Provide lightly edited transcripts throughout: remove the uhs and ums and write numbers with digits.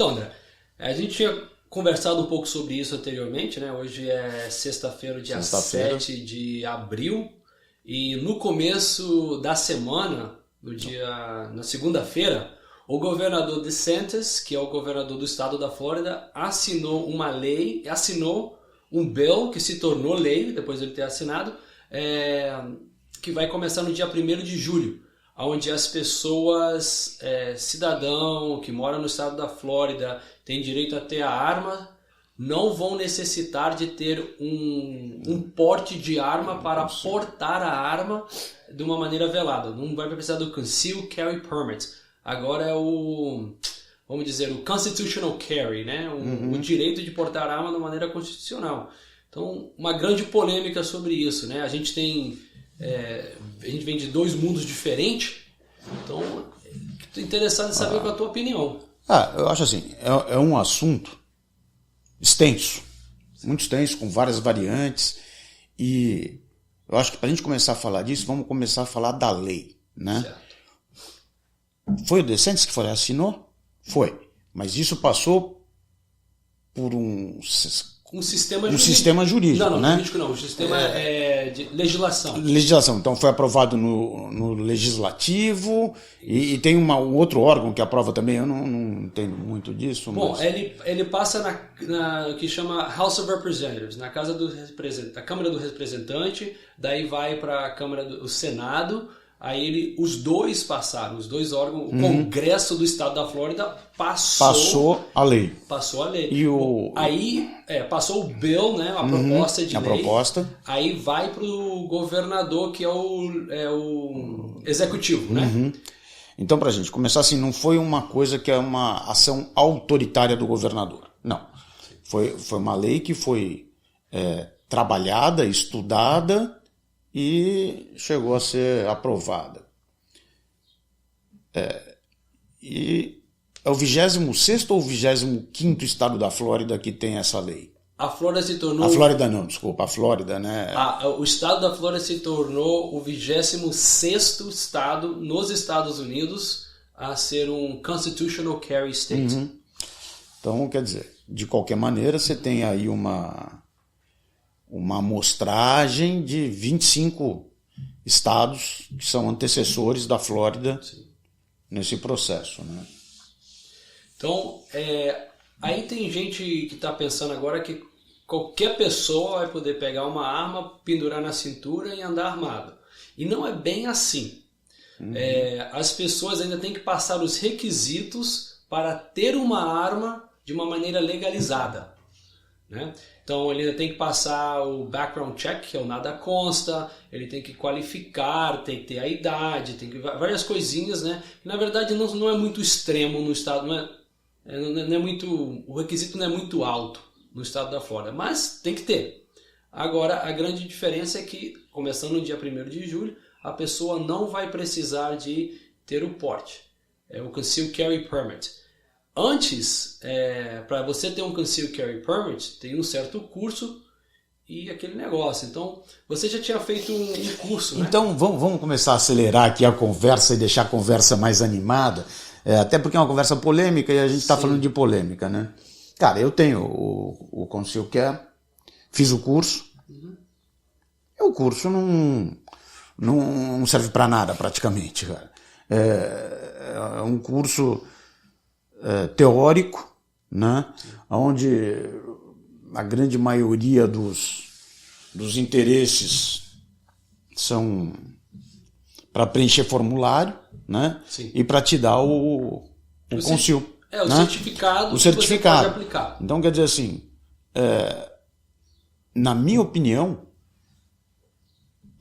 Então, André, a gente tinha conversado um pouco sobre isso anteriormente, né? Hoje é sexta-feira, dia 7 de abril, e no começo da semana, na segunda-feira, o governador DeSantis, que é o governador do estado da Flórida, assinou um bill que se tornou lei, depois de ele ter assinado, que vai começar no dia 1º de julho, onde as pessoas, cidadão que mora no estado da Flórida, tem direito a ter a arma, não vão necessitar de ter um porte de arma para portar a arma de uma maneira velada. Não vai precisar do Concealed Carry Permit. Agora é o Constitutional Carry, né? O direito de portar a arma de maneira constitucional. Então, uma grande polêmica sobre isso, né? A gente vem de dois mundos diferentes, então estou interessado em saber qual a tua opinião. Eu acho assim, é um assunto extenso, muito extenso, com várias variantes, e eu acho que para a gente começar a falar disso, vamos começar a falar da lei, né? Certo. Foi o DeSantis que assinou? Foi, mas isso passou por um sistema jurídico, não, né? Jurídico não, o sistema de legislação. Legislação, então foi aprovado no Legislativo e tem um outro órgão que aprova também, eu não entendo muito disso. Bom, mas... ele passa na que chama House of Representatives, na da Câmara do Representante, daí vai para a Câmara do Senado. Aí os dois órgãos, o Congresso do Estado da Flórida passou a lei. Passou a lei. Aí passou o bill, né, a proposta de lei. Proposta. Aí vai para o governador, que é o executivo, né? Então, para a gente começar assim, não foi uma coisa que é uma ação autoritária do governador. Não. Foi uma lei que foi trabalhada, estudada, e chegou a ser aprovada. E é o 26º ou o 25º estado da Flórida que tem essa lei? A Flórida se tornou... A Flórida não, desculpa, a Flórida, né? O estado da Flórida se tornou o 26º estado nos Estados Unidos a ser um Constitutional Carry State. Então, quer dizer, de qualquer maneira, você tem aí uma amostragem de 25 estados que são antecessores da Flórida. Sim. Nesse processo, né? Então, aí tem gente que está pensando agora que qualquer pessoa vai poder pegar uma arma, pendurar na cintura e andar armado. E não é bem assim. As pessoas ainda têm que passar os requisitos para ter uma arma de uma maneira legalizada, né? Então ele ainda tem que passar o background check, que é o nada consta, ele tem que qualificar, tem que ter a idade, tem que várias coisinhas, né? Na verdade não é muito extremo no estado, não é muito, o requisito não é muito alto no estado da Flórida, mas tem que ter. Agora a grande diferença é que, começando no dia 1º de julho, a pessoa não vai precisar de ter o porte, o Concealed Carry Permit. Antes, para você ter um Concealed Carry Permit, tem um certo curso e aquele negócio. Então, você já tinha feito um curso, né? Então, vamos começar a acelerar aqui a conversa e deixar a conversa mais animada, até porque é uma conversa polêmica e a gente está falando de polêmica, né? Cara, eu tenho o Concealed Carry, fiz o curso, e o curso não serve para nada praticamente, cara. É um curso... teórico, né? Onde a grande maioria dos interesses são para preencher formulário, né? Sim. E para te dar o conceal, o né? certificado. O certificado. Que você pode aplicar. Então, quer dizer assim, na minha opinião,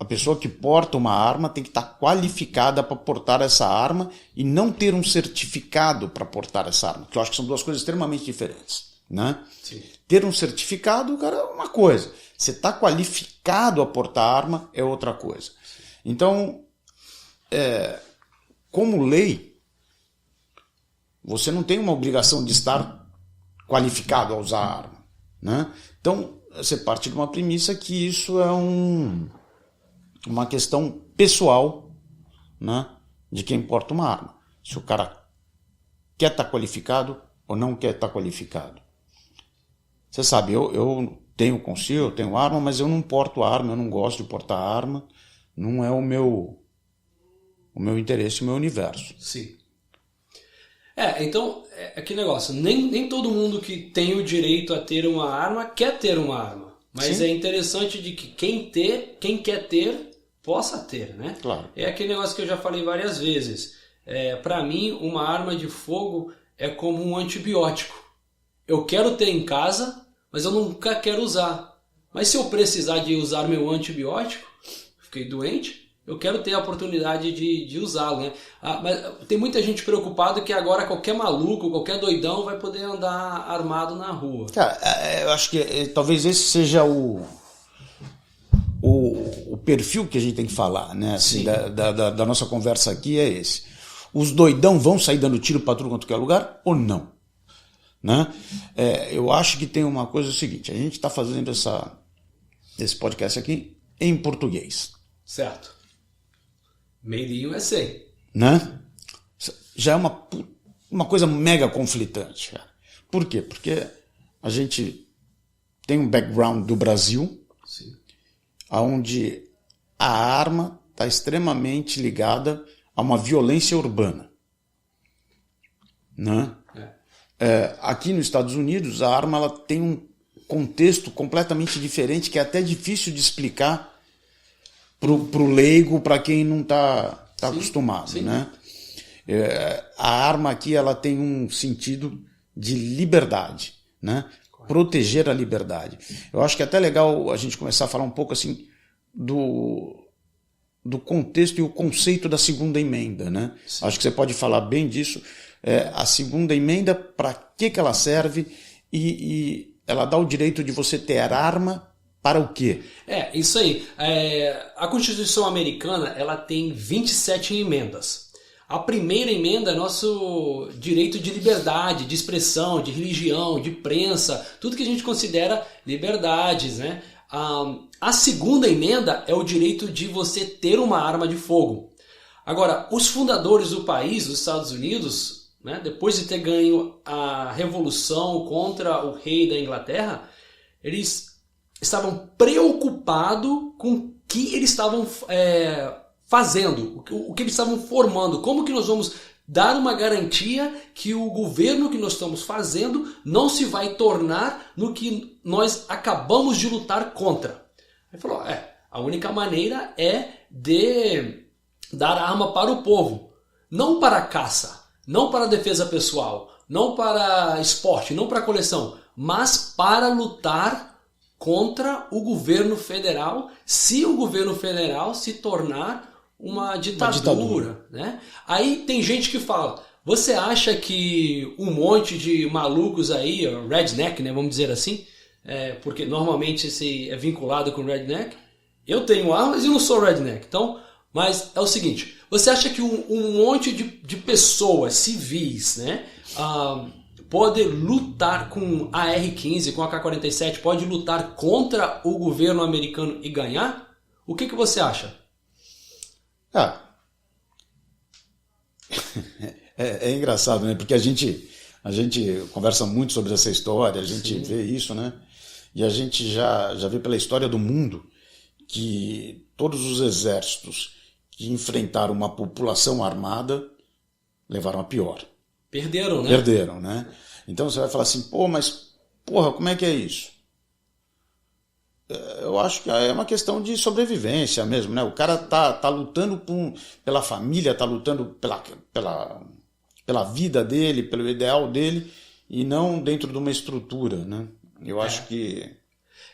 a pessoa que porta uma arma tem que estar qualificada para portar essa arma e não ter um certificado para portar essa arma, que eu acho que são duas coisas extremamente diferentes, né? Sim. Ter um certificado, cara, é uma coisa. Você está qualificado a portar arma é outra coisa. Então, como lei, você não tem uma obrigação de estar qualificado a usar a arma, né? Então, você parte de uma premissa que isso é uma questão pessoal, né, de quem porta uma arma. Se o cara quer estar qualificado, ou não quer estar qualificado? Você sabe, eu tenho conceito, eu tenho arma, mas eu não porto arma, eu não gosto de portar arma, não é o meu interesse, o meu universo. Sim. Então, é aquele negócio, nem todo mundo que tem o direito a ter uma arma quer ter uma arma, mas sim, é interessante de que quem quer ter, possa ter, né? Claro. É aquele negócio que eu já falei várias vezes, para mim, uma arma de fogo é como um antibiótico. Eu quero ter em casa, mas eu nunca quero usar. Mas se eu precisar de usar meu antibiótico, fiquei doente, eu quero ter a oportunidade de usá-lo, né? Mas tem muita gente preocupada que agora qualquer maluco, qualquer doidão vai poder andar armado na rua. Cara, eu acho que talvez esse seja o perfil que a gente tem que falar, né? Assim, da nossa conversa aqui é esse. Os doidão vão sair dando tiro para tudo quanto quer lugar ou não? Né? Eu acho que tem uma coisa, seguinte, a gente está fazendo esse podcast aqui em português. Certo. Made in USA. Né? Já é uma coisa mega conflitante. Cara. Por quê? Porque a gente tem um background do Brasil, sim, onde a arma está extremamente ligada a uma violência urbana. Né? Aqui nos Estados Unidos, a arma ela tem um contexto completamente diferente, que é até difícil de explicar pro leigo, para quem não está acostumado. Sim. Né? A arma aqui ela tem um sentido de liberdade, né? Proteger a liberdade. Eu acho que é até legal a gente começar a falar um pouco assim do contexto e o conceito da segunda emenda. Né? Acho que você pode falar bem disso. A segunda emenda, para que ela serve e ela dá o direito de você ter arma para o quê? Isso aí. A Constituição americana ela tem 27 emendas. A primeira emenda é nosso direito de liberdade, de expressão, de religião, de prensa, tudo que a gente considera liberdades, né? A segunda emenda é o direito de você ter uma arma de fogo. Agora, os fundadores do país, os Estados Unidos, né, depois de ter ganho a revolução contra o rei da Inglaterra, eles estavam preocupados com o que eles estavam fazendo, o que eles estavam formando, como que nós vamos dar uma garantia que o governo que nós estamos fazendo não se vai tornar no que nós acabamos de lutar contra. Ele falou, a única maneira é de dar arma para o povo, não para caça, não para defesa pessoal, não para esporte, não para coleção, mas para lutar contra o governo federal, se o governo federal se tornar uma ditadura. Né? Aí tem gente que fala, você acha que um monte de malucos aí, redneck, né, vamos dizer assim, porque normalmente esse é vinculado com redneck, eu tenho armas e não sou redneck, então, mas é o seguinte, você acha que um monte de pessoas civis, né, pode lutar com a AR-15, com a AK-47, pode lutar contra o governo americano e ganhar? O que você acha? É engraçado, né? Porque a gente conversa muito sobre essa história, a gente Sim. vê isso, né? E a gente já vê pela história do mundo que todos os exércitos que enfrentaram uma população armada levaram a pior. Perderam, né? Perderam, né? Então você vai falar assim, como é que é isso? Eu acho que é uma questão de sobrevivência mesmo, né? O cara tá lutando pela família, tá lutando pela vida dele, pelo ideal dele, e não dentro de uma estrutura, né? Eu acho que...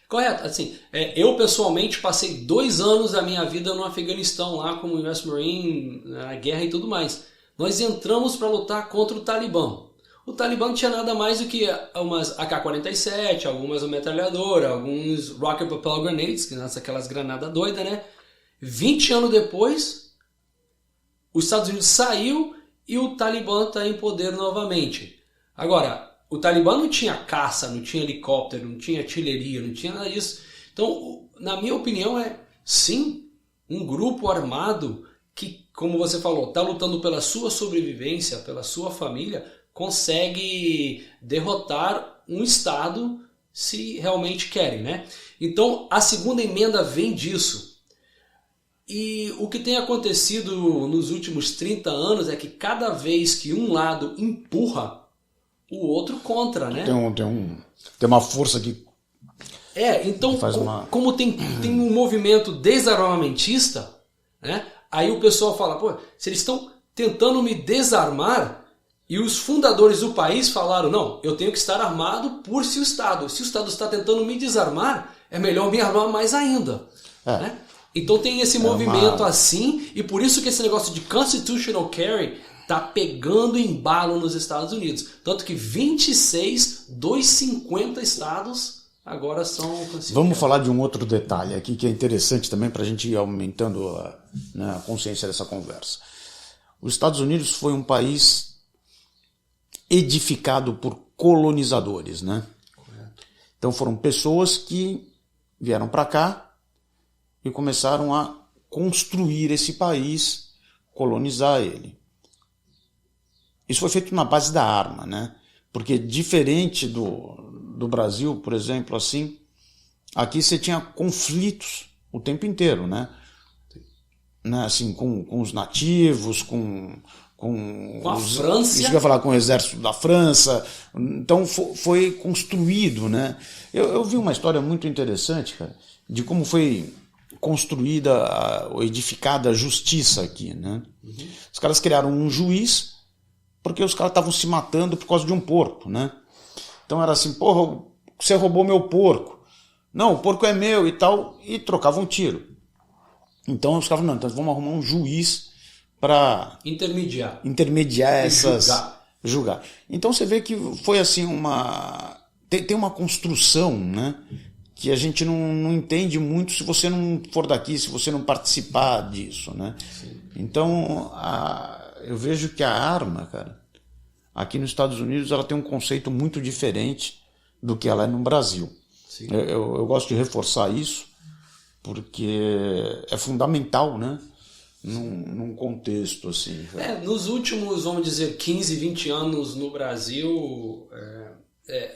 Correto. Assim, eu pessoalmente passei 2 anos da minha vida no Afeganistão, lá como US Marine, na guerra e tudo mais. Nós entramos para lutar contra o Talibã. O Talibã não tinha nada mais do que umas AK-47, algumas metralhadoras, alguns Rocket Propelled Grenades, que são aquelas granadas doidas, né? 20 anos depois, os Estados Unidos saiu e o Talibã está em poder novamente. Agora, o Talibã não tinha caça, não tinha helicóptero, não tinha artilharia, não tinha nada disso. Então, na minha opinião, sim, um grupo armado que, como você falou, está lutando pela sua sobrevivência, pela sua família, consegue derrotar um Estado se realmente querem, né? Então, a segunda emenda vem disso. E o que tem acontecido nos últimos 30 anos é que cada vez que um lado empurra, o outro contra, né? Tem uma força que... Então, como tem um movimento desarmamentista, né? Aí o pessoal fala, pô, se eles estão tentando me desarmar... E os fundadores do país falaram, não, eu tenho que estar armado por se o Estado. Se o Estado está tentando me desarmar, é melhor me armar mais ainda. Né? Então tem esse movimento assim, e por isso que esse negócio de constitutional carry está pegando embalo nos Estados Unidos. Tanto que 26 dos 50 estados agora são constitucionais. Vamos falar de um outro detalhe aqui que é interessante também para a gente ir aumentando a consciência dessa conversa. Os Estados Unidos foi um país edificado por colonizadores, né? Correto. Então foram pessoas que vieram para cá e começaram a construir esse país, colonizar ele. Isso foi feito na base da arma, né? Porque diferente do Brasil, por exemplo, assim, aqui você tinha conflitos o tempo inteiro, né? Assim, com os nativos, com a França. Isso que eu ia falar, com o exército da França. Então foi construído, né? Eu vi uma história muito interessante, cara, de como foi construída ou edificada a justiça aqui, né? Uhum. Os caras criaram um juiz porque os caras estavam se matando por causa de um porco, né? Então era assim, porra, você roubou meu porco. Não, o porco é meu e tal, e trocavam um tiro. Então os caras falaram, não, então vamos arrumar um juiz para intermediar essas... Julgar. Então você vê que foi assim tem uma construção, né, que a gente não entende muito se você não for daqui, se você não participar disso, né? Sim. Então eu vejo que a arma, cara, aqui nos Estados Unidos ela tem um conceito muito diferente do que ela é no Brasil. Sim. Eu gosto de reforçar isso porque é fundamental, né? Num contexto assim. Nos últimos, vamos dizer, 15, 20 anos no Brasil,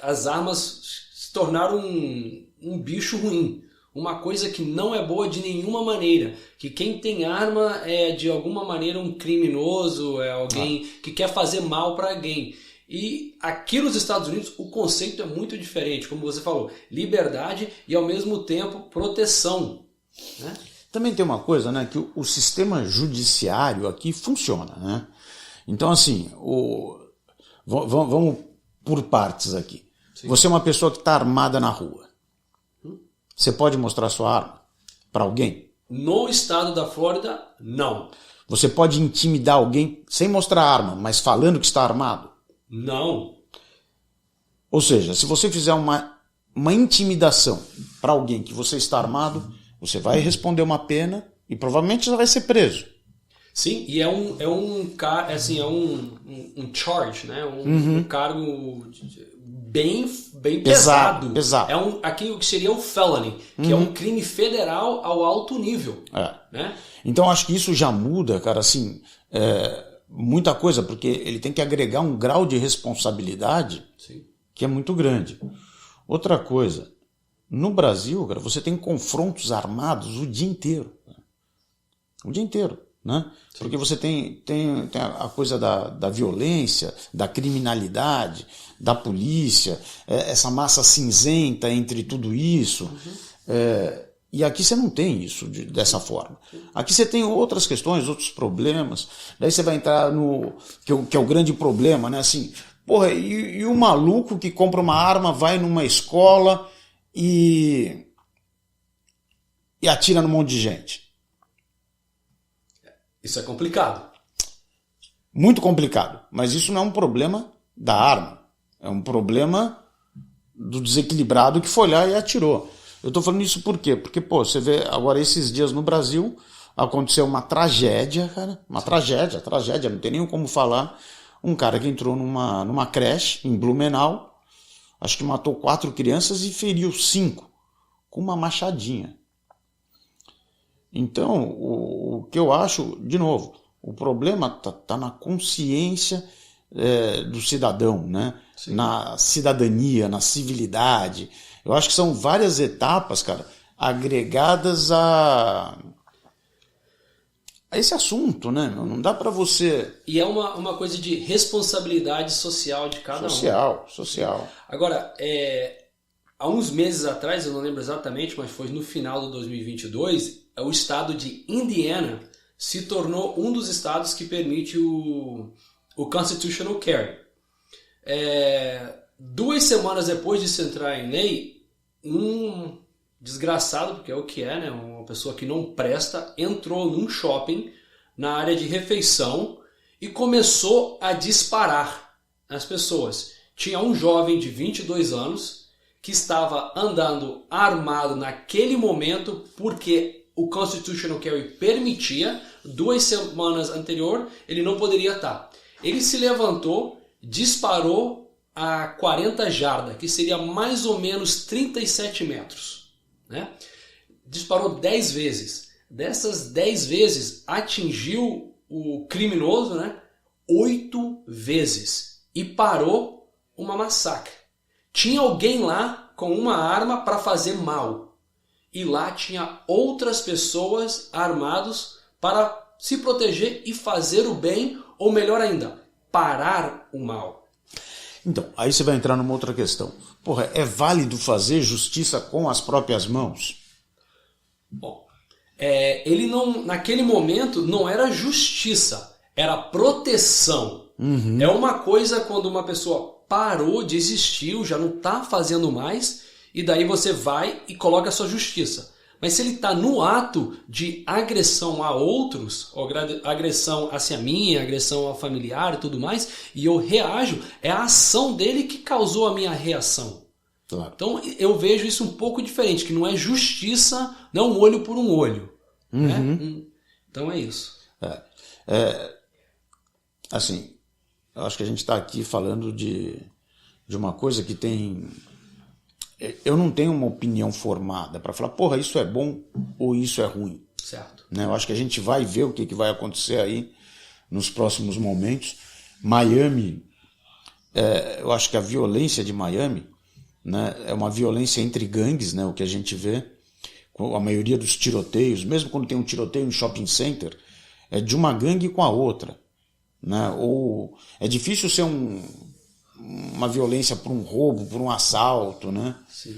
as armas se tornaram um bicho ruim. Uma coisa que não é boa de nenhuma maneira. Que quem tem arma é de alguma maneira um criminoso, é alguém que quer fazer mal para alguém. E aqui nos Estados Unidos o conceito é muito diferente. Como você falou, liberdade e ao mesmo tempo proteção, né? Também tem uma coisa, né, que o sistema judiciário aqui funciona, né? Então, assim, vamos por partes aqui. Sim. Você é uma pessoa que está armada na rua. Você pode mostrar sua arma para alguém? No estado da Flórida, não. Você pode intimidar alguém sem mostrar a arma, mas falando que está armado? Não. Ou seja, se você fizer uma intimidação para alguém que você está armado, você vai responder uma pena e provavelmente já vai ser preso. Sim, e é um charge, né? Um cargo bem pesado. Pesado. Aqui o que seria um felony, que é um crime federal ao alto nível. Né? Então acho que isso já muda, cara, assim, muita coisa, porque ele tem que agregar um grau de responsabilidade que é muito grande. Outra coisa, no Brasil, cara, você tem confrontos armados o dia inteiro. O dia inteiro, né? Sim. Porque você tem a coisa da violência, da criminalidade, da polícia, essa massa cinzenta entre tudo isso. E aqui você não tem isso dessa forma. Aqui você tem outras questões, outros problemas. Daí você vai entrar no... que é o grande problema, né? Assim, porra, e o maluco que compra uma arma, vai numa escola e atira num monte de gente. Isso é complicado. Muito complicado. Mas isso não é um problema da arma. É um problema do desequilibrado que foi lá e atirou. Eu estou falando isso por quê? Porque, você vê agora esses dias no Brasil, aconteceu uma tragédia, cara. Uma tragédia, não tem nem como falar. Um cara que entrou numa creche em Blumenau, acho que matou 4 crianças e feriu 5 com uma machadinha. Então, o que eu acho, de novo, o problema tá na consciência do cidadão, né? Sim. Na cidadania, na civilidade. Eu acho que são várias etapas, cara, agregadas a esse assunto, né? Não dá para você... E é uma coisa de responsabilidade social de cada um. Social. Agora, há uns meses atrás, eu não lembro exatamente, mas foi no final de 2022, o estado de Indiana se tornou um dos estados que permite o Constitutional Carry. 2 semanas depois disso entrar em lei, um desgraçado, porque é o que é, né? Uma pessoa que não presta, entrou num shopping na área de refeição e começou a disparar nas pessoas. Tinha um jovem de 22 anos que estava andando armado naquele momento porque o Constitutional Carry permitia. 2 semanas anterior ele não poderia estar. Ele se levantou, disparou a 40 jardas, que seria mais ou menos 37 metros. Né? Disparou 10 vezes. Dessas 10 vezes atingiu o criminoso, né? 8 vezes. E parou uma massacre. Tinha alguém lá com uma arma para fazer mal. E lá tinha outras pessoas armadas para se proteger e fazer o bem, ou melhor ainda, parar o mal. Então, aí você vai entrar numa outra questão. Porra, é válido fazer justiça com as próprias mãos? Bom, ele não, naquele momento não era justiça, era proteção. Uhum. É uma coisa quando uma pessoa parou, desistiu, já não está fazendo mais, e daí você vai e coloca a sua justiça. Mas se ele está no ato de agressão a outros, ou agressão hacia mim, agressão ao familiar e tudo mais, e eu reajo, é a ação dele que causou a minha reação. Claro. Então eu vejo isso um pouco diferente, que não é justiça, não um olho por um olho. Uhum. Né? Então é isso. Assim, eu acho que a gente está aqui falando de uma coisa que tem... Eu não tenho uma opinião formada para falar, porra, isso é bom ou isso é ruim. Certo. Né? Eu acho que a gente vai ver o que vai acontecer aí nos próximos momentos. Miami, eu acho que a violência de Miami, né, é uma violência entre gangues, né, o que a gente vê. A maioria dos tiroteios, mesmo quando tem um tiroteio em shopping center, é de uma gangue com a outra. Né? Ou é difícil ser uma violência por um roubo, por um assalto, né? Sim.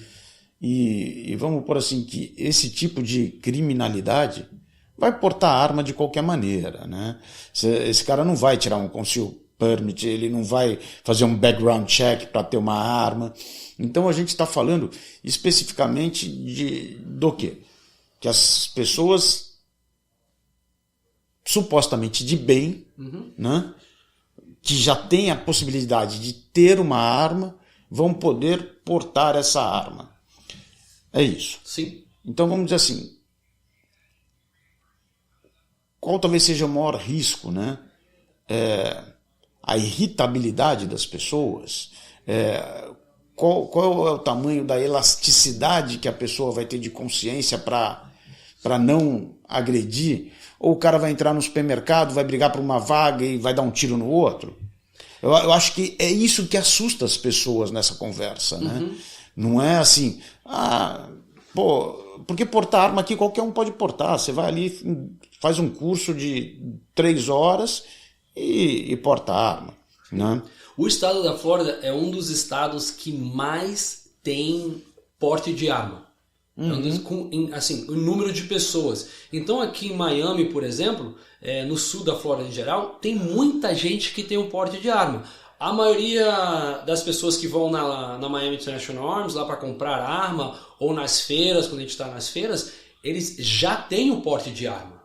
E vamos pôr assim, que esse tipo de criminalidade vai portar arma de qualquer maneira, né? Esse cara não vai tirar um conceal permit, ele não vai fazer um background check para ter uma arma. Então a gente está falando especificamente do quê? Que as pessoas supostamente de bem, né? Que já tem a possibilidade de ter uma arma, vão poder portar essa arma. É isso. Sim. Então vamos dizer assim, qual talvez seja o maior risco, né? A irritabilidade das pessoas, qual é o tamanho da elasticidade que a pessoa vai ter de consciência para não agredir, ou o cara vai entrar no supermercado, vai brigar por uma vaga e vai dar um tiro no outro. Eu acho que é isso que assusta as pessoas nessa conversa, né? Não é assim, porque portar arma aqui qualquer um pode portar, você vai ali, faz um curso de 3 horas e porta arma, né? O estado da Flórida é um dos estados que mais tem porte de arma. Assim, o número de pessoas. Então aqui em Miami, por exemplo, no sul da Flórida em geral, tem muita gente que tem um porte de arma. A maioria das pessoas que vão na Miami International Arms lá para comprar arma, ou nas feiras, quando a gente está nas feiras, eles já têm o porte de arma.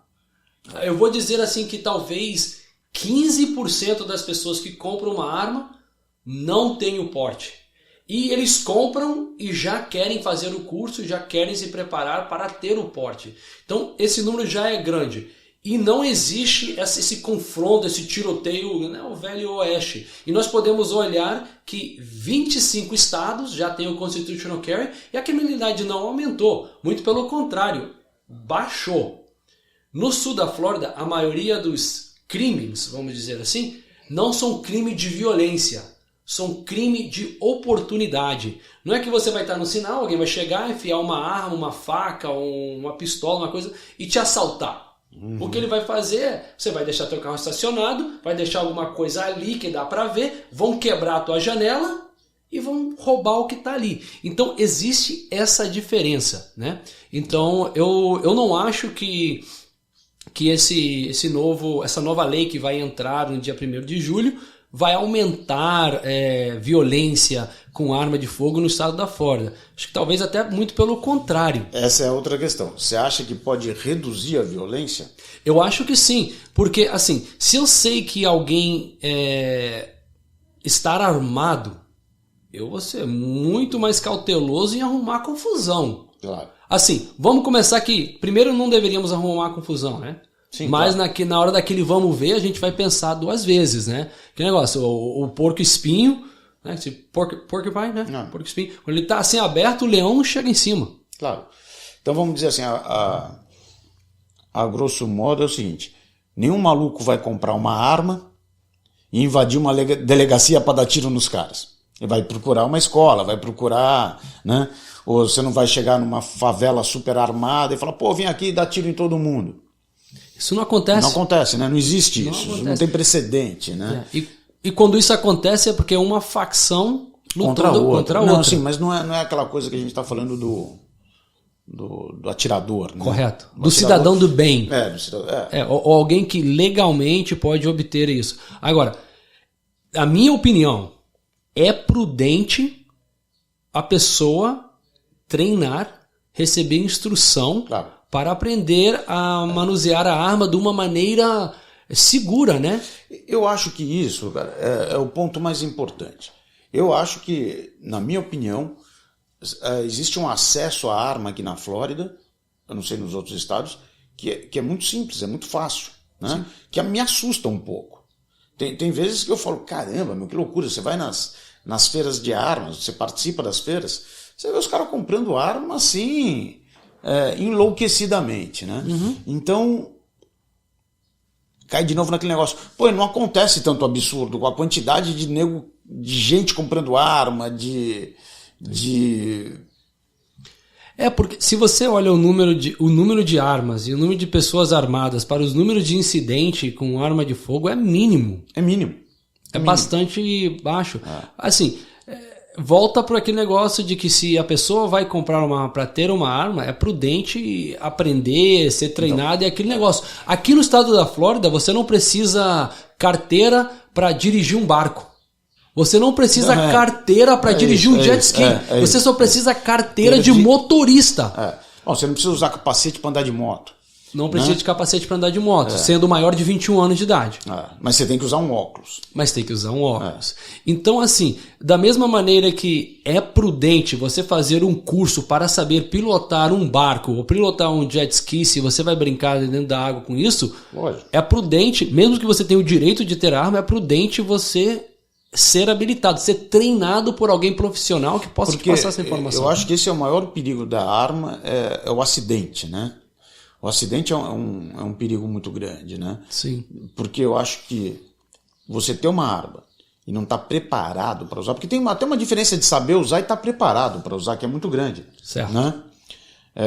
Eu vou dizer assim que talvez 15% das pessoas que compram uma arma não têm o porte. E eles compram e já querem fazer o curso, já querem se preparar para ter o porte. Então esse número já é grande. E não existe esse confronto, esse tiroteio, né, o velho oeste. E nós podemos olhar que 25 estados já têm o Constitutional Carry e a criminalidade não aumentou. Muito pelo contrário, baixou. No sul da Flórida, a maioria dos crimes, vamos dizer assim, não são crime de violência, são crime de oportunidade. Não é que você vai estar no sinal, alguém vai chegar, enfiar uma arma, uma faca, uma pistola, uma coisa e te assaltar. O que ele vai fazer é, você vai deixar teu carro estacionado, vai deixar alguma coisa ali que dá para ver, vão quebrar a tua janela e vão roubar o que está ali. Então existe essa diferença, né? Então eu não acho que essa nova lei que vai entrar no dia 1º de julho vai aumentar violência com arma de fogo no estado da Flórida. Acho que talvez até muito pelo contrário. Essa é outra questão. Você acha que pode reduzir a violência? Eu acho que sim, porque assim, se eu sei que alguém estar armado, eu vou ser muito mais cauteloso em arrumar confusão. Claro. Assim, vamos começar aqui. Primeiro, não deveríamos arrumar confusão, né? Sim, mas claro. Na hora daquele vamos ver, a gente vai pensar 2 vezes, né? Que negócio, o porco-espinho, né? Esse porcupine, né? Não. Porco-espinho. Quando ele tá assim aberto, o leão chega em cima. Claro. Então vamos dizer assim, a grosso modo é o seguinte, nenhum maluco vai comprar uma arma e invadir uma delegacia para dar tiro nos caras. Ele vai procurar uma escola, vai procurar, né? Ou você não vai chegar numa favela super armada e falar, pô, vem aqui e dá tiro em todo mundo. Isso não acontece. Não acontece, né? Não existe isso. Acontece. Não tem precedente, né? E quando isso acontece é porque é uma facção lutando contra a outra. Não, sim, mas não é aquela coisa que a gente está falando do atirador. Né? Correto. Do cidadão do bem. Do cidadão. Ou alguém que legalmente pode obter isso. Agora, a minha opinião, é prudente a pessoa treinar, receber instrução, claro, para aprender a manusear a arma de uma maneira segura, né? Eu acho que isso, cara, é o ponto mais importante. Eu acho que, na minha opinião, existe um acesso à arma aqui na Flórida, eu não sei nos outros estados, que é muito simples, é muito fácil, né? Que me assusta um pouco. Tem vezes que eu falo, caramba, meu, que loucura, você vai nas feiras de armas, você participa das feiras, você vê os caras comprando arma assim, enlouquecidamente, né? Uhum. Então, cai de novo naquele negócio, pô, não acontece tanto absurdo com a quantidade de gente comprando arma, porque se você olha o número de armas e o número de pessoas armadas para os números de incidente com arma de fogo é mínimo. É mínimo. É bastante baixo. Assim, volta para aquele negócio de que se a pessoa vai comprar para ter uma arma, é prudente aprender, ser treinado, e aquele negócio. Aqui no estado da Flórida, você não precisa carteira para dirigir um barco. Você não precisa carteira para dirigir um jet ski. Você só precisa carteira de motorista. Bom, você não precisa usar capacete para andar de moto. Não precisa de capacete para andar de moto, sendo maior de 21 anos de idade. Mas você tem que usar um óculos. Então, assim, da mesma maneira que é prudente você fazer um curso para saber pilotar um barco ou pilotar um jet ski, se você vai brincar dentro da água com isso, lógico, é prudente, mesmo que você tenha o direito de ter arma, é prudente você ser habilitado, ser treinado por alguém profissional que possa te passar essa informação. Eu acho que esse é o maior perigo da arma, é o acidente, né? O acidente é um perigo muito grande, né? Sim. Porque eu acho que você ter uma arma e não estar preparado para usar, porque tem até uma diferença de saber usar e estar preparado para usar, que é muito grande. Certo. Né?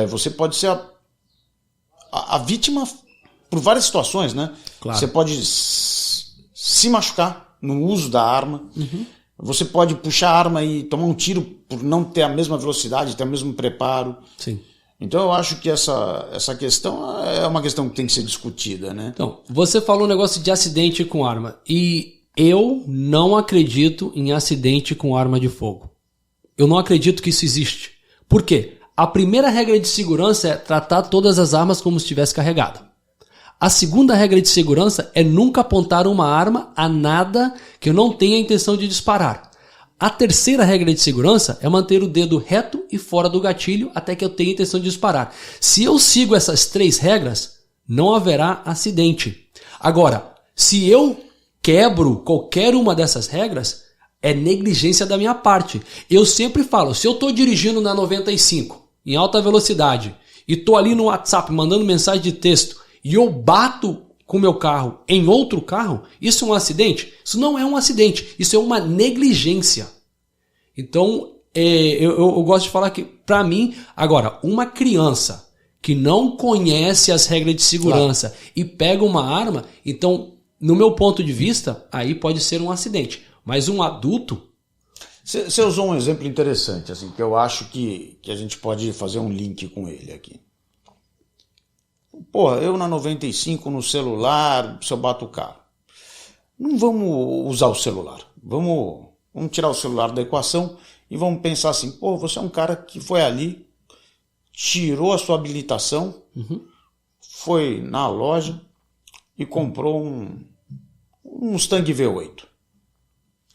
Você pode ser a vítima por várias situações, né? Claro. Você pode se machucar no uso da arma. Uhum. Você pode puxar a arma e tomar um tiro por não ter a mesma velocidade, ter o mesmo preparo. Sim. Então eu acho que essa questão é uma questão que tem que ser discutida, né? Então, você falou um negócio de acidente com arma. E eu não acredito em acidente com arma de fogo. Eu não acredito que isso existe. Por quê? A primeira regra de segurança é tratar todas as armas como se estivesse carregada. A segunda regra de segurança é nunca apontar uma arma a nada que eu não tenha a intenção de disparar. A terceira regra de segurança é manter o dedo reto e fora do gatilho até que eu tenha a intenção de disparar. Se eu sigo essas 3 regras, não haverá acidente. Agora, se eu quebro qualquer uma dessas regras, é negligência da minha parte. Eu sempre falo, se eu estou dirigindo na 95, em alta velocidade, e estou ali no WhatsApp mandando mensagem de texto, e eu bato com o meu carro em outro carro, isso é um acidente? Isso não é um acidente, isso é uma negligência. Então, eu gosto de falar que, para mim, agora, uma criança que não conhece as regras de segurança e pega uma arma, então, no meu ponto de vista, aí pode ser um acidente. Mas um adulto... Você usou um exemplo interessante, assim, que eu acho que a gente pode fazer um link com ele aqui. Porra, eu na 95 no celular, se eu bato o carro. Não vamos usar o celular. Vamos tirar o celular da equação e vamos pensar assim, pô, você é um cara que foi ali, tirou a sua habilitação, foi na loja e comprou um Mustang V8.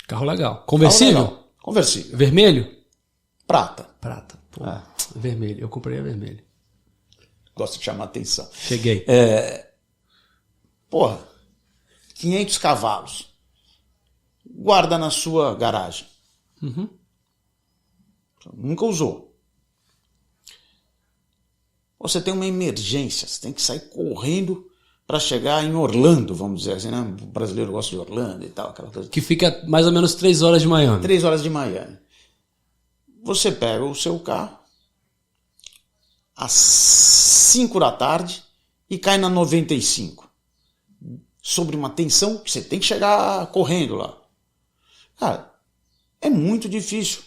Carro legal. Conversível? Carro legal. Conversível. Vermelho? Prata. Prata. Pô, vermelho. Eu comprei a vermelho. Gosto de chamar atenção. Cheguei. Porra, 500 cavalos. Guarda na sua garagem. Nunca usou. Você tem uma emergência, você tem que sair correndo para chegar em Orlando, vamos dizer assim, né? O brasileiro gosta de Orlando e tal, aquela coisa. Que fica mais ou menos 3 horas de Miami. 3 horas de Miami. Você pega o seu carro às 5 da tarde e cai na 95. Sobre uma tensão que você tem que chegar correndo lá. Cara, é muito difícil.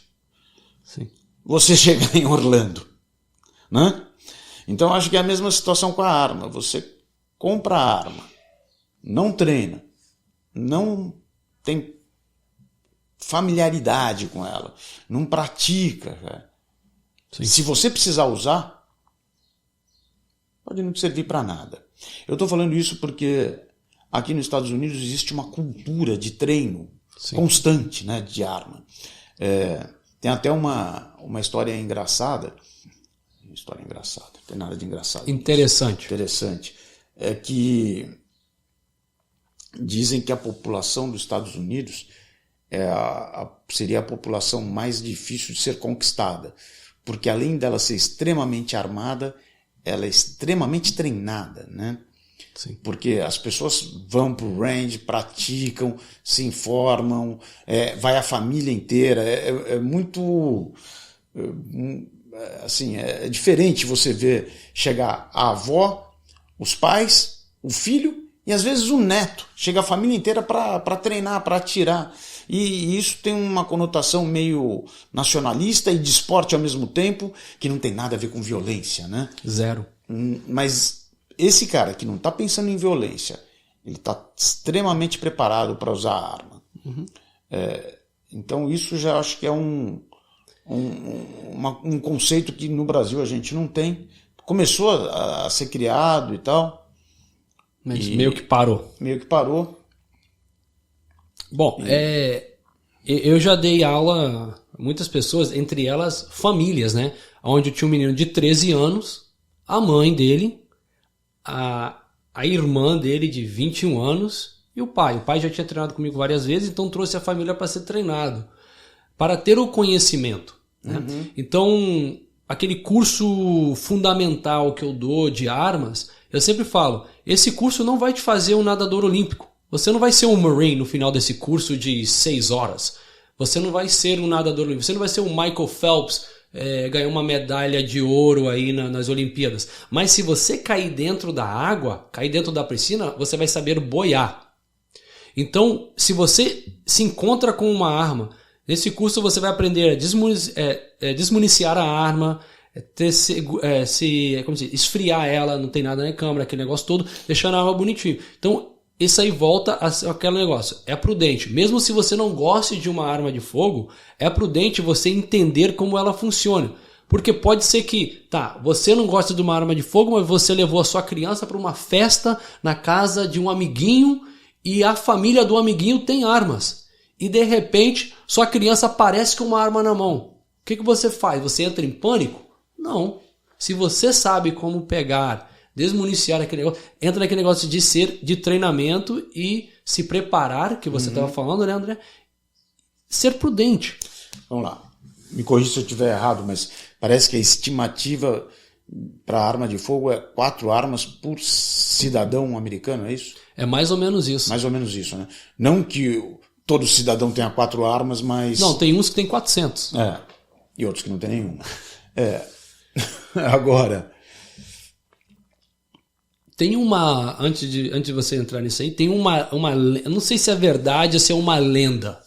Sim. Você chegar em Orlando, né? Então acho que é a mesma situação com a arma. Você compra a arma, não treina, não tem familiaridade com ela, não pratica. Cara. Se você precisar usar, pode não servir para nada. Eu estou falando isso porque aqui nos Estados Unidos existe uma cultura de treino constante, né, de arma. Tem até uma história engraçada. História engraçada, não tem nada de engraçado. Interessante. É que dizem que a população dos Estados Unidos seria a população mais difícil de ser conquistada, porque além dela ser extremamente armada, ela é extremamente treinada, né? Sim. Porque as pessoas vão para o range, praticam, se informam, vai a família inteira, é muito... assim, é diferente você ver chegar a avó, os pais, o filho e às vezes o neto. Chega a família inteira para treinar, para atirar. E isso tem uma conotação meio nacionalista e de esporte ao mesmo tempo, que não tem nada a ver com violência, né? Zero. Mas esse cara que não está pensando em violência, ele está extremamente preparado para usar a arma. Então isso já acho que é um conceito que no Brasil a gente não tem. Começou a ser criado e tal. Mas meio que parou. Bom, eu já dei aula a muitas pessoas, entre elas famílias, né? Onde eu tinha um menino de 13 anos, a mãe dele, a irmã dele de 21 anos e o pai. O pai já tinha treinado comigo várias vezes, então trouxe a família para ser treinado, para ter o conhecimento. Né? Então, aquele curso fundamental que eu dou de armas, eu sempre falo, esse curso não vai te fazer um nadador olímpico. Você não vai ser um Marine no final desse curso de 6 horas. Você não vai ser um nadador olímpico. Você não vai ser um Michael Phelps, ganhar uma medalha de ouro aí nas Olimpíadas. Mas se você cair dentro da água, cair dentro da piscina, você vai saber boiar. Então, se você se encontra com uma arma, nesse curso você vai aprender a desmuniciar a arma, esfriar ela, não tem nada na câmera, aquele negócio todo, deixando a arma bonitinho. Então, isso aí volta àquele negócio. É prudente. Mesmo se você não goste de uma arma de fogo, é prudente você entender como ela funciona. Porque pode ser que, você não gosta de uma arma de fogo, mas você levou a sua criança para uma festa na casa de um amiguinho e a família do amiguinho tem armas. E de repente, sua criança aparece com uma arma na mão. O que você faz? Você entra em pânico? Não. Se você sabe como pegar, desmuniciar aquele negócio, entra naquele negócio de treinamento e se preparar, que você estava falando, né, André? Ser prudente. Vamos lá. Me corrija se eu estiver errado, mas parece que a estimativa para arma de fogo é 4 armas por cidadão americano, é isso? É mais ou menos isso. Mais ou menos isso, né? Não que todo cidadão tenha 4 armas, mas... Não, tem uns que tem 400. E outros que não tem nenhuma. Agora... Tem uma... Antes de você entrar nisso aí, tem uma... Não sei se é verdade ou se é uma lenda.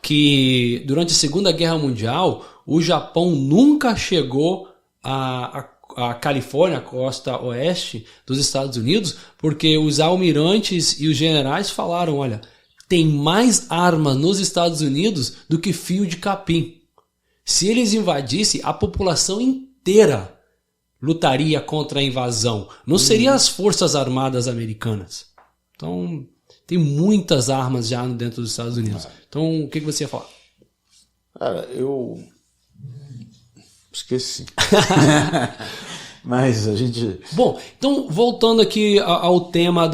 Que durante a Segunda Guerra Mundial, o Japão nunca chegou a Califórnia, a costa oeste dos Estados Unidos, porque os almirantes e os generais falaram, olha, tem mais armas nos Estados Unidos do que fio de capim. Se eles invadissem, a população inteira lutaria contra a invasão. Não seriam as forças armadas americanas. Então, tem muitas armas já dentro dos Estados Unidos. Então, o que você ia falar? Cara, eu... esqueci. Mas a gente... Bom, então voltando aqui ao tema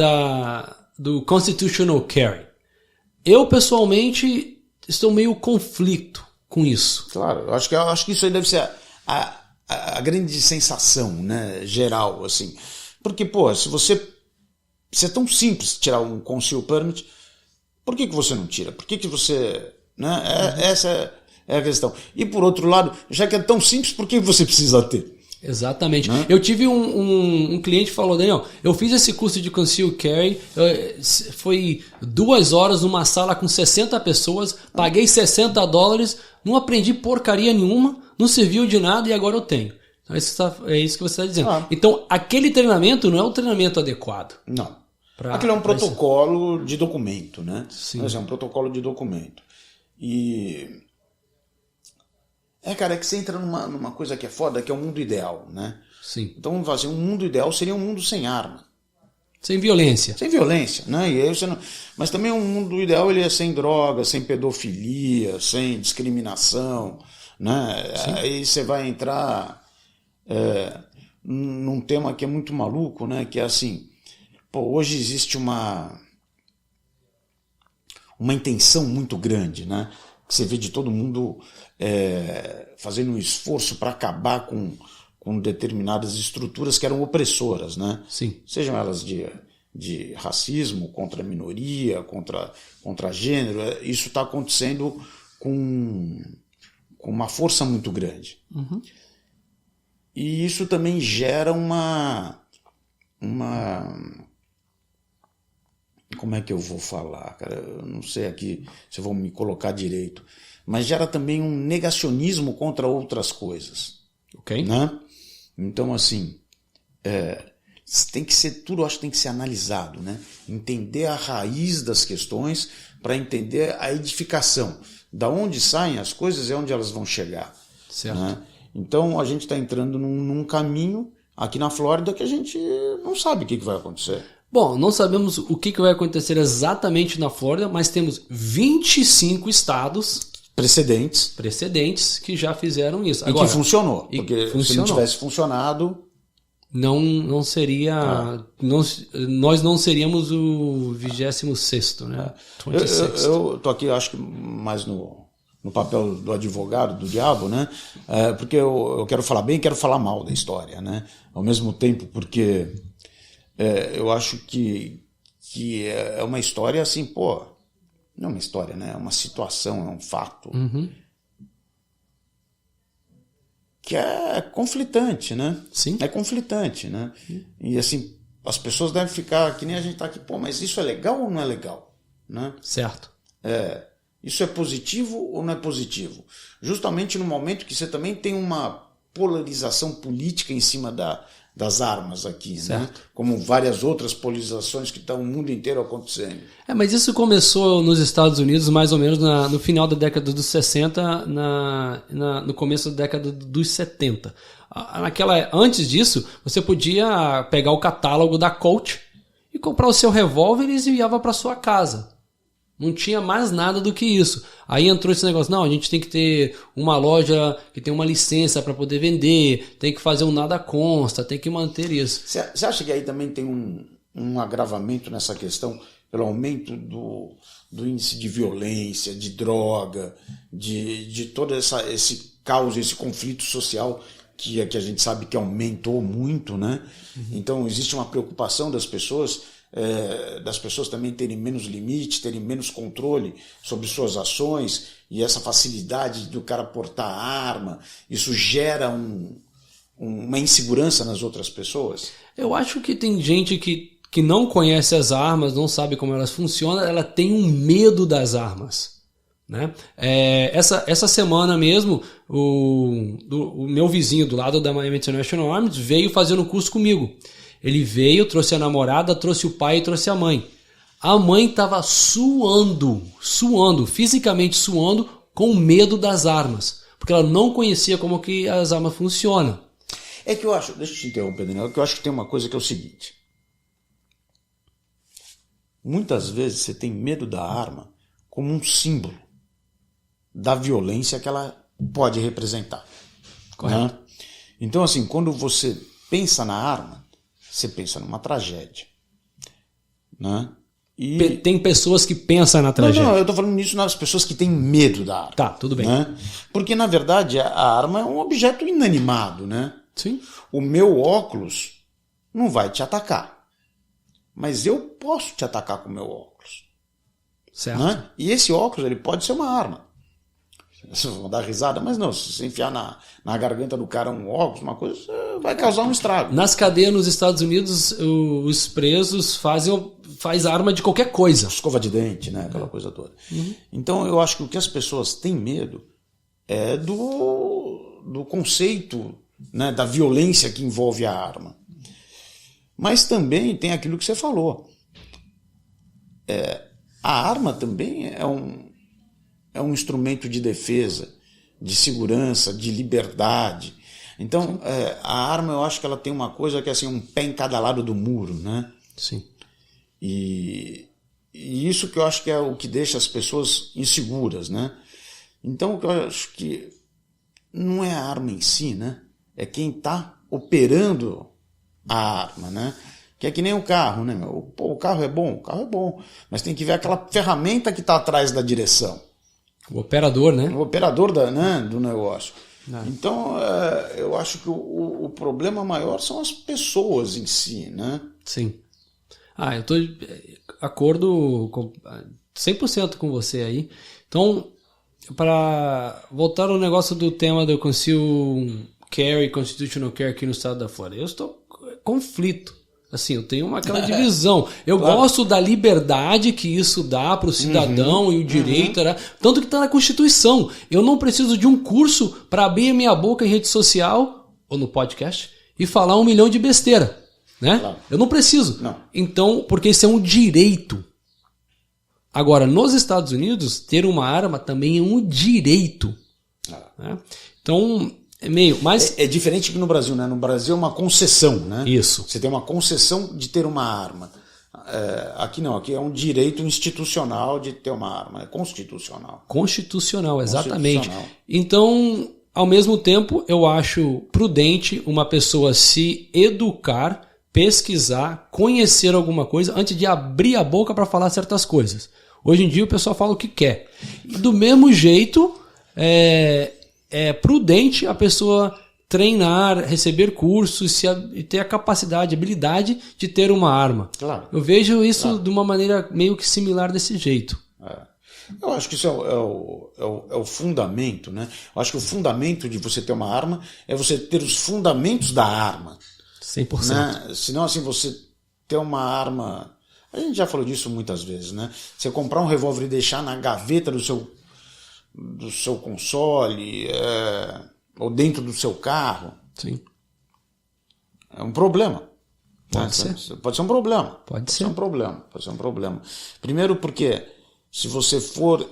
do Constitutional Carry. Eu, pessoalmente, estou meio conflito com isso. Claro, eu acho que isso aí deve ser a grande sensação, né, geral, assim. Porque, pô, se é tão simples tirar um Conceal Permit, por que você não tira? Por que você... Né? Essa é a questão. E, por outro lado, já que é tão simples, por que você precisa ter? Exatamente. Eu tive um cliente que falou, Daniel, eu fiz esse curso de Conceal Carry, foi 2 horas numa sala com 60 pessoas, paguei $60, não aprendi porcaria nenhuma, não serviu de nada e agora eu tenho. Então, é isso que você está dizendo. Então, aquele treinamento não é o treinamento adequado. Não. Aquilo é um protocolo de documento, né? Sim. Mas é um protocolo de documento. E... cara, é que você entra numa coisa que é foda, que é o mundo ideal, né? Sim. Então, vamos fazer um mundo ideal seria um mundo sem arma. Sem violência. Sem violência, né? E aí você não... Mas também um mundo ideal ele é sem droga, sem pedofilia, sem discriminação, né? Sim. Aí você vai entrar num tema que é muito maluco, né? Que é assim, hoje existe uma intenção muito grande, né? Que você vê de todo mundo fazendo um esforço para acabar com determinadas estruturas que eram opressoras, né? Sim. Sejam elas de racismo, contra a minoria, contra gênero. Isso está acontecendo com uma força muito grande. Uhum. E isso também gera uma... Como é que eu vou falar, cara? Eu não sei aqui se eu vou me colocar direito. Mas gera também um negacionismo contra outras coisas. Ok. Né? Então, assim, tem que ser, tudo acho que tem que ser analisado, né? Entender a raiz das questões para entender a edificação. Da onde saem as coisas e onde elas vão chegar. Certo. Né? Então, a gente está entrando num caminho aqui na Flórida que a gente não sabe o que vai acontecer. Bom, não sabemos o que vai acontecer exatamente na Flórida, mas temos 25 estados precedentes que já fizeram isso. Agora, e que funcionou. Porque se não tivesse funcionado... Não seria... Nós não seríamos o 26º, né? 26th. Eu tô aqui, acho que mais no papel do advogado, do diabo, né? Porque eu quero falar bem e quero falar mal da história, né? Ao mesmo tempo, porque... eu acho que é uma história assim, não é uma história, né? É uma situação, é um fato que é conflitante, né? Sim. É conflitante, né? E assim, as pessoas devem ficar, que nem a gente tá aqui, mas isso é legal ou não é legal? Né? Certo. Isso é positivo ou não é positivo? Justamente no momento que você também tem uma polarização política em cima das armas aqui, né? Como várias outras polarizações que estão no mundo inteiro acontecendo. Mas isso começou nos Estados Unidos mais ou menos no final da década dos 60, no começo da década dos 70. Antes disso, você podia pegar o catálogo da Colt e comprar o seu revólver e enviava para sua casa. Não tinha mais nada do que isso. Aí entrou esse negócio, não, a gente tem que ter uma loja que tem uma licença para poder vender, tem que fazer um nada consta, tem que manter isso. Você acha que aí também tem um agravamento nessa questão pelo aumento do índice de violência, de droga, de todo esse caos, esse conflito social que a gente sabe que aumentou muito, né? Então existe uma preocupação das pessoas também terem menos limite, terem menos controle sobre suas ações, e essa facilidade do cara portar arma, isso gera uma insegurança nas outras pessoas? Eu acho que tem gente que não conhece as armas, não sabe como elas funcionam, ela tem um medo das armas. Né? Essa semana mesmo, o meu vizinho do lado da Miami International Arms veio fazer um curso comigo. Ele veio, trouxe a namorada, trouxe o pai e trouxe a mãe. A mãe estava suando, fisicamente suando, com medo das armas, porque ela não conhecia como que as armas funcionam. É que eu acho, deixa eu te interromper, Daniel, que eu acho que tem uma coisa que é o seguinte. Muitas vezes você tem medo da arma como um símbolo da violência que ela pode representar. Correto? Né? Então, assim, quando você pensa na arma, você pensa numa tragédia. Né? E... Tem pessoas que pensam na tragédia. Não, eu estou falando nisso nas pessoas que têm medo da arma. Tá, tudo bem. Né? Porque, na verdade, a arma é um objeto inanimado. Né? Sim. O meu óculos não vai te atacar. Mas eu posso te atacar com o meu óculos. Certo. Né? E esse óculos ele pode ser uma arma. Vocês vão dar risada, mas não, se você enfiar na garganta do cara um óculos, uma coisa, vai causar um estrago. Nas cadeias nos Estados Unidos, os presos faz arma de qualquer coisa. Escova de dente, né? Aquela coisa toda. Então eu acho que o que as pessoas têm medo é do conceito, né, da violência que envolve a arma. Mas também tem aquilo que você falou. A arma também é um instrumento de defesa, de segurança, de liberdade. Então, a arma, eu acho que ela tem uma coisa que é assim, um pé em cada lado do muro, né? Sim. E isso que eu acho que é o que deixa as pessoas inseguras, né? Então, eu acho que não é a arma em si, né? É quem está operando a arma, né? Que é que nem o carro, né? O carro é bom, mas tem que ver aquela ferramenta que está atrás da direção. O operador, né? O operador do negócio. Então, eu acho que o problema maior são as pessoas em si, né? Sim. Eu estou de acordo 100% com você aí. Então, para voltar ao negócio do tema do Concealed Carry, Constitutional Carry aqui no estado da Flórida, eu estou conflito. Assim, eu tenho aquela divisão. Eu gosto da liberdade que isso dá para o cidadão e o direito, né? Tanto que está na Constituição. Eu não preciso de um curso para abrir a minha boca em rede social ou no podcast e falar 1 milhão de besteira. Né? Claro. Eu não preciso. Não. Então, porque isso é um direito. Agora, nos Estados Unidos, ter uma arma também é um direito. Né? Então... É diferente que no Brasil, né? No Brasil é uma concessão, né? Isso. Você tem uma concessão de ter uma arma. Aqui não, aqui é um direito institucional de ter uma arma, é constitucional. Constitucional, exatamente. Então, ao mesmo tempo, eu acho prudente uma pessoa se educar, pesquisar, conhecer alguma coisa antes de abrir a boca para falar certas coisas. Hoje em dia o pessoal fala o que quer. E do mesmo jeito, é prudente a pessoa treinar, receber cursos e ter a capacidade, a habilidade de ter uma arma. Claro. Eu vejo isso de uma maneira meio que similar desse jeito. Eu acho que isso é o fundamento, né? Eu acho que o fundamento de você ter uma arma é você ter os fundamentos da arma. 100%. Né? Senão, assim, você ter uma arma... A gente já falou disso muitas vezes, né? Você comprar um revólver e deixar na gaveta do seu console, ou dentro do seu carro. Sim. É um problema. Pode ser. Pode ser um problema. Pode ser um problema. Pode ser um problema. Primeiro porque se você for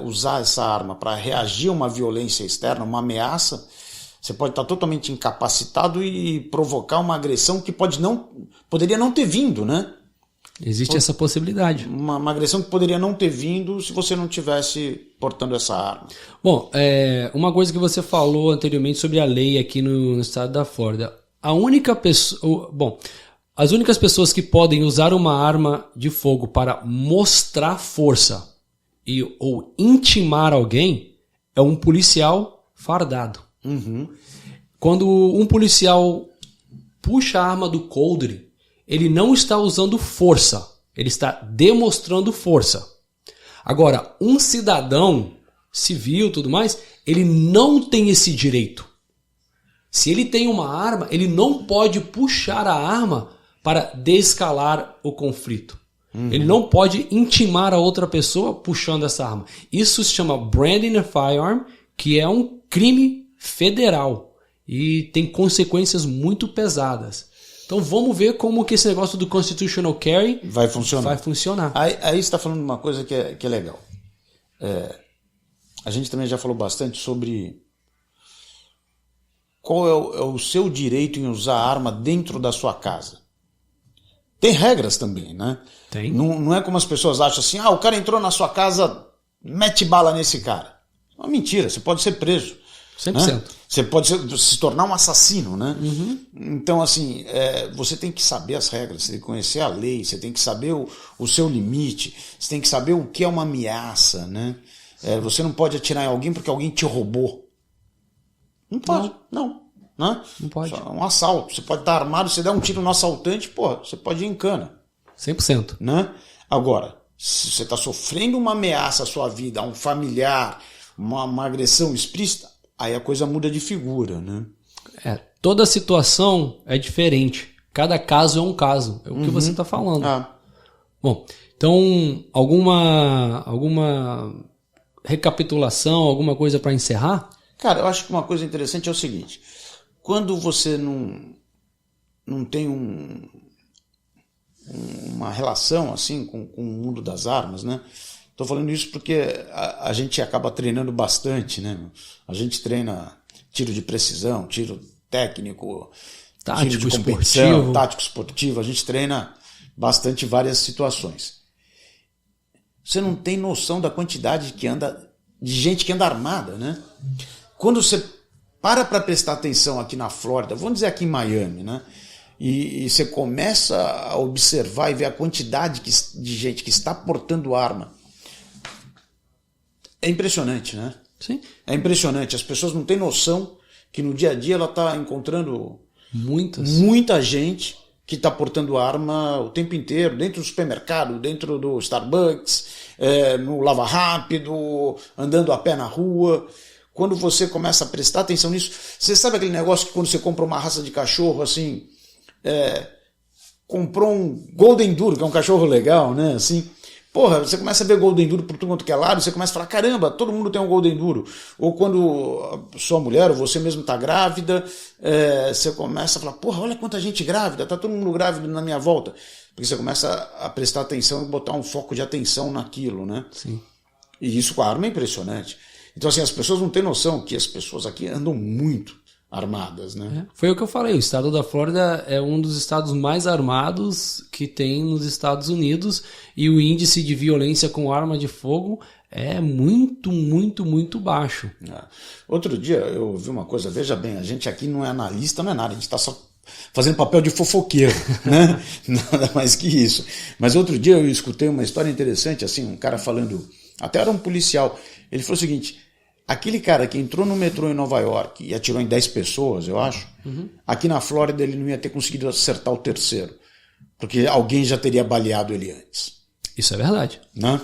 usar essa arma para reagir a uma violência externa, uma ameaça, você pode estar totalmente incapacitado e provocar uma agressão que poderia não ter vindo, né? Existe essa possibilidade. Uma agressão que poderia não ter vindo se você não tivesse portando essa arma. Bom, uma coisa que você falou anteriormente sobre a lei aqui no estado da Flórida. As únicas pessoas que podem usar uma arma de fogo para mostrar força ou intimar alguém é um policial fardado. Uhum. quando um policial puxa a arma do coldre, ele não está usando força, ele está demonstrando força. Agora, um cidadão civil e tudo mais, ele não tem esse direito. Se ele tem uma arma, ele não pode puxar a arma para desescalar o conflito. Ele não pode intimar a outra pessoa puxando essa arma. Isso se chama branding a firearm, que é um crime federal e tem consequências muito pesadas. Então vamos ver como que esse negócio do constitutional carry vai funcionar. Aí você está falando de uma coisa que é legal. A gente também já falou bastante sobre qual é o seu direito em usar a arma dentro da sua casa. Tem regras também, né? Tem. Não é como as pessoas acham assim, o cara entrou na sua casa, mete bala nesse cara. É uma mentira, você pode ser preso. 100%. Né? Você pode se tornar um assassino, né? Então, assim, você tem que saber as regras, você tem que conhecer a lei, você tem que saber o seu limite, você tem que saber o que é uma ameaça, né? Você não pode atirar em alguém porque alguém te roubou. Não pode, não. Né? Não pode. É um assalto. Você pode estar armado, você der um tiro no assaltante, você pode ir em cana. 100%. Né? Agora, se você está sofrendo uma ameaça à sua vida, a um familiar, uma agressão explícita, aí a coisa muda de figura. Né? Toda situação é diferente. Cada caso é um caso. É o que você está falando. Bom, então, alguma recapitulação, alguma coisa para encerrar? Cara, eu acho que uma coisa interessante é o seguinte. Quando você não tem uma relação assim com o mundo das armas, né? Estou falando isso porque a gente acaba treinando bastante, né? A gente treina tiro de precisão, tiro técnico, tático, tiro de competição, esportivo. Tático esportivo. A gente treina bastante várias situações. Você não tem noção da quantidade de gente que anda armada, né? Quando você para prestar atenção aqui na Flórida, vamos dizer aqui em Miami, né? E você começa a observar e ver a quantidade de gente que está portando arma. É impressionante, né? Sim. É impressionante. As pessoas não têm noção que no dia a dia ela está encontrando muita gente que está portando arma o tempo inteiro, dentro do supermercado, dentro do Starbucks, no Lava Rápido, andando a pé na rua. Quando você começa a prestar atenção nisso, você sabe aquele negócio que quando você compra uma raça de cachorro, assim, comprou um Golden Doodle, que é um cachorro legal, né, assim, você começa a ver Golden Doodle por tudo quanto que é lado, você começa a falar, caramba, todo mundo tem um Golden Doodle. Ou quando sua mulher ou você mesmo está grávida, você começa a falar, olha quanta gente grávida, tá todo mundo grávido na minha volta. Porque você começa a prestar atenção e botar um foco de atenção naquilo, né? Sim. E isso com a arma é impressionante. Então, assim, as pessoas não têm noção que as pessoas aqui andam muito armadas, né? Foi o que eu falei, o estado da Flórida é um dos estados mais armados que tem nos Estados Unidos e o índice de violência com arma de fogo é muito, muito, muito baixo. Outro dia eu vi uma coisa, veja bem, a gente aqui não é analista, não é nada, a gente está só fazendo papel de fofoqueiro, né? Nada mais que isso. Mas outro dia eu escutei uma história interessante, assim, um cara falando, até era um policial, ele falou o seguinte, aquele cara que entrou no metrô em Nova York e atirou em 10 pessoas, eu acho, aqui na Flórida ele não ia ter conseguido acertar o terceiro, porque alguém já teria baleado ele antes. Isso é verdade. Né?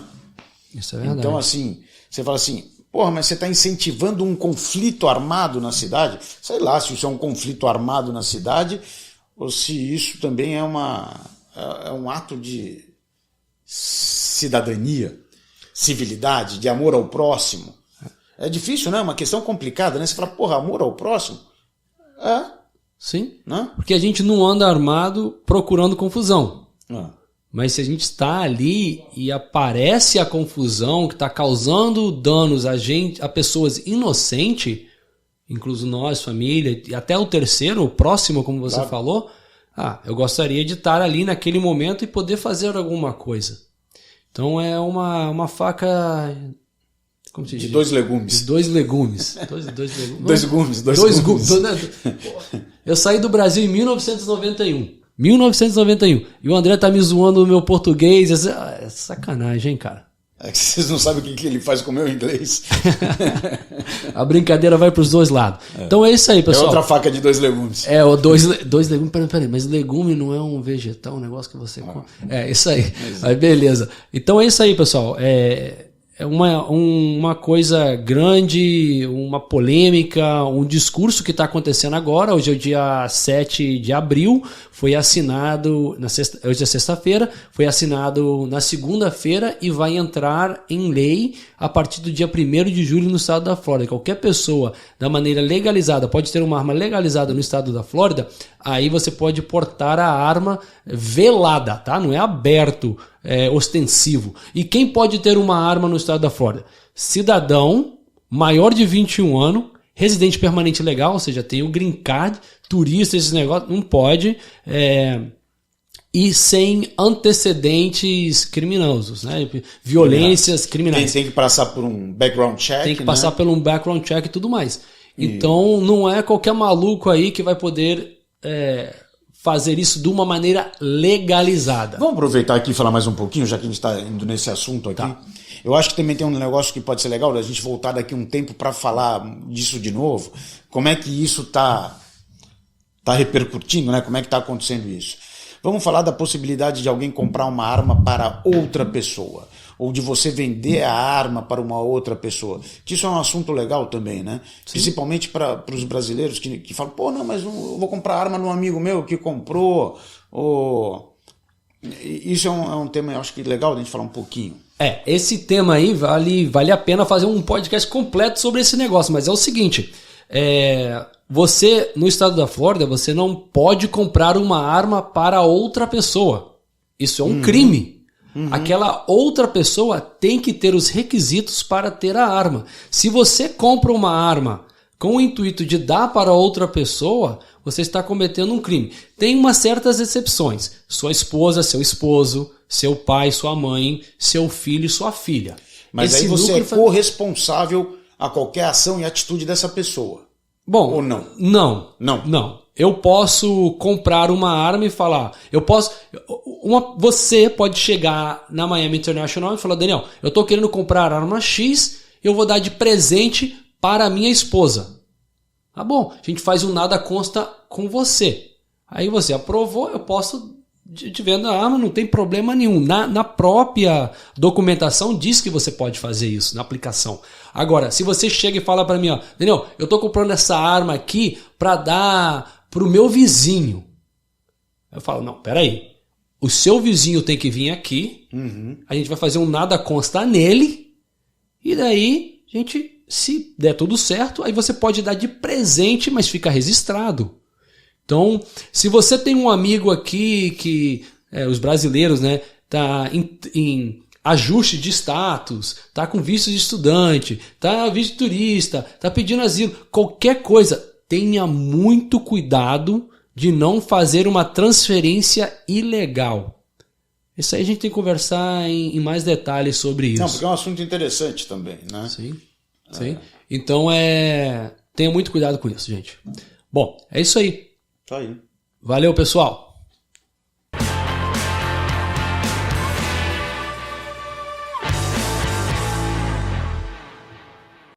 Isso é verdade. Então, assim, você fala assim, mas você está incentivando um conflito armado na cidade? Sei lá se isso é um conflito armado na cidade ou se isso também é um ato de cidadania, civilidade, de amor ao próximo. É difícil, né? É uma questão complicada, né? Você fala, amor ao próximo? Sim. Né? Porque a gente não anda armado procurando confusão. Mas se a gente está ali e aparece a confusão que está causando danos a pessoas inocentes, incluso nós, família, e até o terceiro, o próximo, como você falou, eu gostaria de estar ali naquele momento e poder fazer alguma coisa. Então é uma faca... Como se diz? De dois legumes. De dois legumes. Dois gumes. Eu saí do Brasil em 1991. 1991. E o André tá me zoando no meu português. É sacanagem, hein, cara? É que vocês não sabem o que ele faz com o meu inglês. A brincadeira vai para os dois lados. Então é isso aí, pessoal. É outra faca de 2 legumes. Dois legumes. Peraí, mas legume não é um vegetal, um negócio que você come. É isso aí. Aí beleza. Então é isso aí, pessoal. É uma coisa grande, uma polêmica, um discurso que está acontecendo agora. Hoje é o dia 7 de abril, foi assinado, hoje é sexta-feira, foi assinado na segunda-feira e vai entrar em lei a partir do dia 1º de julho no estado da Flórida. Qualquer pessoa, da maneira legalizada, pode ter uma arma legalizada no estado da Flórida, aí você pode portar a arma velada, tá? Não é aberto, ostensivo. E quem pode ter uma arma no estado da Flórida? Cidadão maior de 21 anos, residente permanente legal, ou seja, tem o green card, turista, esses negócios, não pode, e sem antecedentes criminosos, né? Violências criminais. Tem que passar por um background check. Tem que passar por um background check e tudo mais. Então não é qualquer maluco aí que vai poder fazer isso de uma maneira legalizada. Vamos aproveitar aqui e falar mais um pouquinho, já que a gente está indo nesse assunto aqui. Tá. Eu acho que também tem um negócio que pode ser legal, da gente voltar daqui um tempo para falar disso de novo. Como é que isso está repercutindo, né? Como é que está acontecendo isso? Vamos falar da possibilidade de alguém comprar uma arma para outra pessoa, ou de você vender a arma para uma outra pessoa. Que isso é um assunto legal também, né? Sim. Principalmente para os brasileiros que falam, pô, não, mas eu vou comprar arma de um amigo meu que comprou. Isso é um tema, eu acho que legal a gente falar um pouquinho. Esse tema aí vale a pena fazer um podcast completo sobre esse negócio, mas é o seguinte, você, no estado da Flórida, você não pode comprar uma arma para outra pessoa. Isso é um crime. Aquela outra pessoa tem que ter os requisitos para ter a arma. Se você compra uma arma com o intuito de dar para outra pessoa, você está cometendo um crime. Tem umas certas exceções. Sua esposa, seu esposo, seu pai, sua mãe, seu filho e sua filha. Mas aí você é corresponsável a qualquer ação e atitude dessa pessoa. Bom, ou não? Não. Eu posso comprar uma arma e falar... Você pode chegar na Miami International e falar, Daniel, eu estou querendo comprar arma X, eu vou dar de presente para a minha esposa. Tá bom, a gente faz um nada consta com você. Aí você aprovou, eu posso te vender a arma, não tem problema nenhum. Na própria documentação diz que você pode fazer isso, na aplicação. Agora, se você chega e fala para mim, ó, Daniel, eu estou comprando essa arma aqui para dar para o meu vizinho. Eu falo, não, peraí. O seu vizinho tem que vir aqui, a gente vai fazer um nada consta nele, e daí a gente, se der tudo certo, aí você pode dar de presente, mas fica registrado. Então, se você tem um amigo aqui que, os brasileiros, né, tá em ajuste de status, tá com visto de estudante, tá visto de turista, tá pedindo asilo, qualquer coisa, tenha muito cuidado de não fazer uma transferência ilegal. Isso aí a gente tem que conversar em mais detalhes sobre isso. Não, porque é um assunto interessante também, né? Sim. Então, tenha muito cuidado com isso, gente. Bom, é isso aí. Tá aí. Valeu, pessoal.